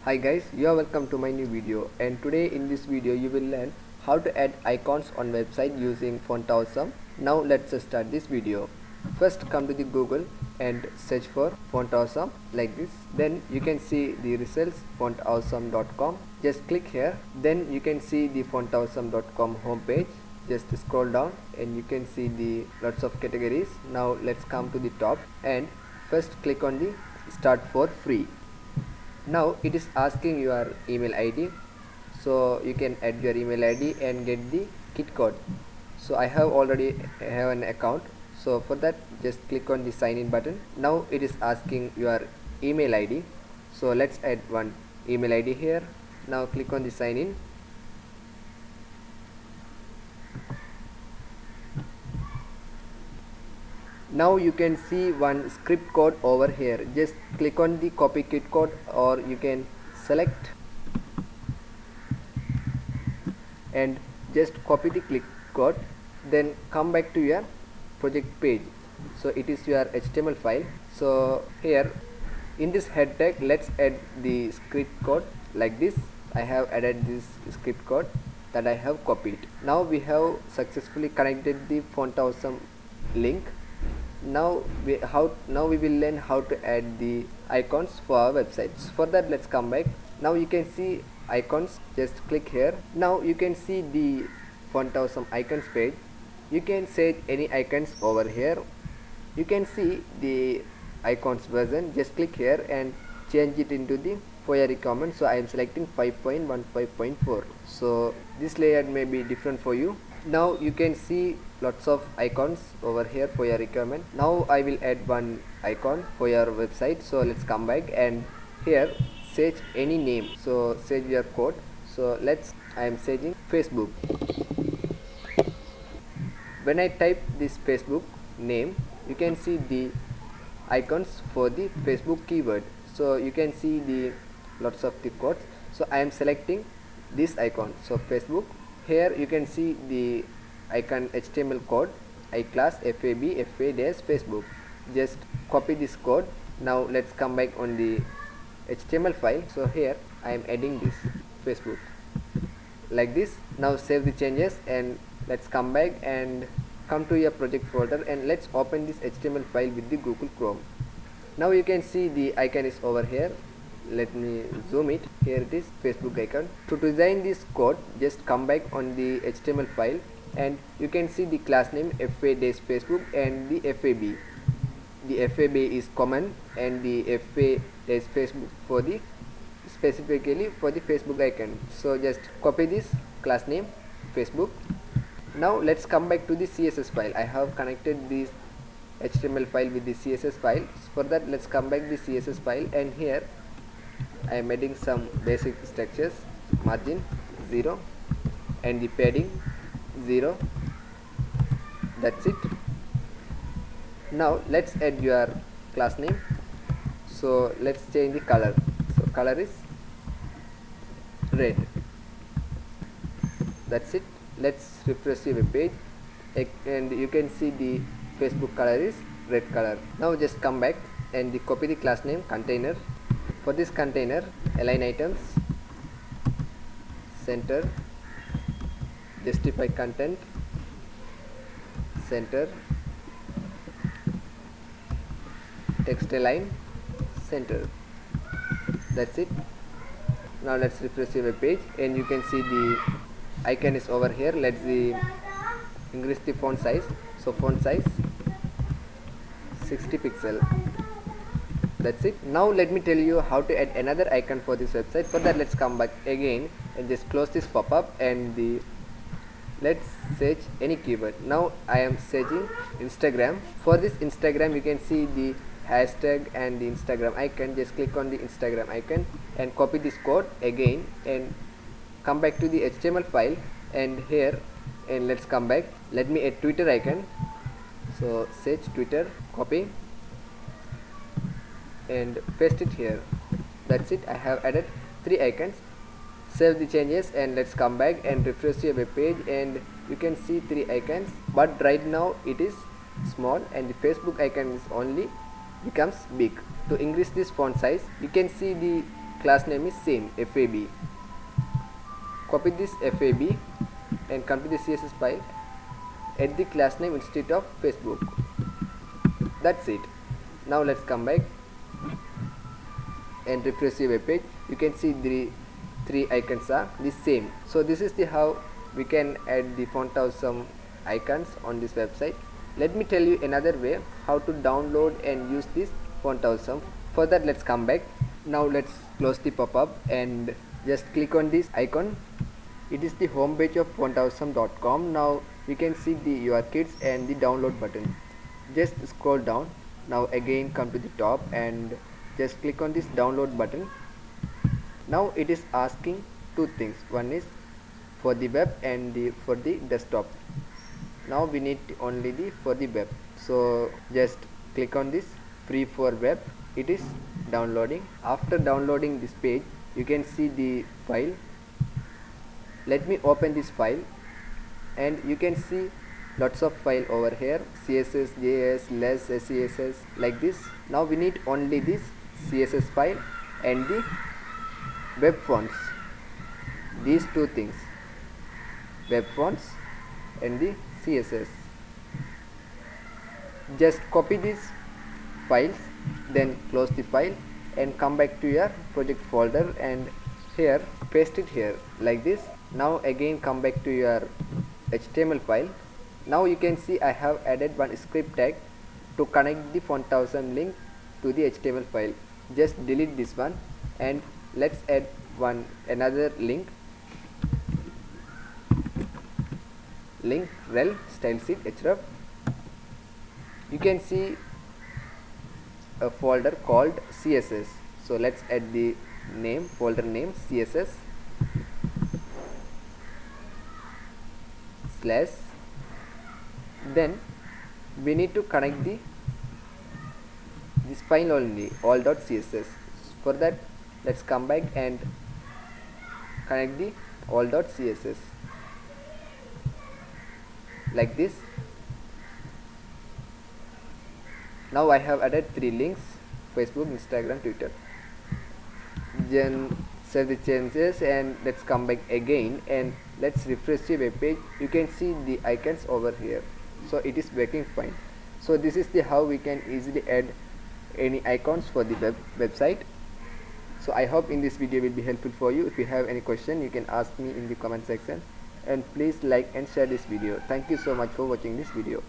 Hi guys, you are welcome to my new video, and today in this video you will learn how to add icons on website using Font Awesome. Now let's start this video. First come to the Google and search for Font Awesome like this. Then you can see the results fontawesome.com. Just click here. Then you can see the fontawesome.com homepage. Just scroll down and you can see the lots of categories. Now let's come to the top and first click on the start for free. Now it is asking your email ID, so you can add your email ID and get the kit code. So I have already have an account, so for that just click on the sign in button. Now it is asking your email ID, so let's add one email ID here. Now click on the sign in. Now you can see one script code over here. Just click on the copy kit code, or you can select and just copy the click code, then come back to your project page. So it is your HTML file. So here in this head tag let's add the script code like this. I have added this script code that I have copied. Now we have successfully connected the Font Awesome link. Now we will learn how to add the icons for our websites. For that let's come back. Now you can see icons, just click here. Now you can see the Font Awesome icons page. You can set any icons over here. You can see the icons version, just click here and change it into the for your requirement. So I am selecting 5.15.4. so this layout may be different for you. Now you can see lots of icons over here for your requirement. Now I will add one icon for your website. So let's come back and here search any name. So search your code. So I am searching Facebook. When I type this Facebook name, you can see the icons for the Facebook keyword. So you can see the lots of the codes. So I am selecting this icon, so Facebook. Here you can see the icon HTML code iClass FAB FA-Facebook. Just copy this code. Now let's come back on the HTML file. So here I am adding this Facebook like this. Now save the changes and let's come back and come to your project folder and let's open this HTML file with the Google Chrome. Now you can see the icon is over here. Let me zoom it. Here it is, Facebook icon. To design this code, just come back on the HTML file and you can see the class name FA-Facebook and the FAB. The FAB is common and the FA-Facebook for the specifically for the Facebook icon. So just copy this class name Facebook. Now let's come back to the CSS file. I have connected this HTML file with the CSS file. For that let's come back the CSS file and here I am adding some basic structures, margin 0 and the padding 0. That's it. Now let's add your class name. So let's change the color. So color is red. That's it. Let's refresh your page and you can see the Facebook color is red color. Now just come back and copy the class name container. For this container, align items, center, justify content, center, text align, center. That's it. Now let's refresh your page and you can see the icon is over here. Let's increase the font size. So font size 60 pixel. That's it. Now let me tell you how to add another icon for this website. For that let's come back again and just close this pop-up and let's search any keyword. Now I am searching Instagram. For this Instagram you can see the hashtag and the Instagram icon. Just click on the Instagram icon and copy this code again and come back to the HTML file and here and let's come back. Let me add Twitter icon. So search Twitter, copy and paste it here. That's it. I have added 3 icons. Save the changes and let's come back and refresh your web page and you can see 3 icons, but right now it is small and the Facebook icon is only becomes big. To increase this font size, you can see the class name is same, FAB. Copy this FAB and come to the CSS file, add the class name instead of Facebook. That's it. Now let's come back and refresh your web page. You can see the three icons are the same. So this is the how we can add the font awesome icons on this website. Let me tell you another way how to download and use this font awesome. For that, let's come back. Now let's close the pop-up and just click on this icon. It is the home page of fontawesome.com. Now you can see the your kids and the download button. Just scroll down. Now again come to the top and just click on this download button. Now it is asking two things. One is for the web and for the desktop. Now we need only the for the web. So just click on this free for web. It is downloading. After downloading this page, you can see the file. Let me open this file and you can see lots of file over here, CSS, JS, less, SCSS, like this. Now we need only this CSS file and the web fonts, these two things, web fonts and the CSS. Just copy these files, then close the file and come back to your project folder and here paste it here like this. Now again come back to your HTML file. Now you can see I have added one script tag to connect the font awesome link to the HTML file. Just delete this one and let's add another link rel style sheet href. You can see a folder called CSS. So let's add the name, folder name CSS slash. Then we need to connect this file only, all.css. For that, let's come back and connect the all.css like this. Now I have added three links: Facebook, Instagram, Twitter. Then save the changes and let's come back again and let's refresh the web page. You can see the icons over here. So it is working fine. So this is the how we can easily add any icons for the website. So I hope in this video will be helpful for you. If you have any question, you can ask me in the comment section, and please like and share this video. Thank you so much for watching this video.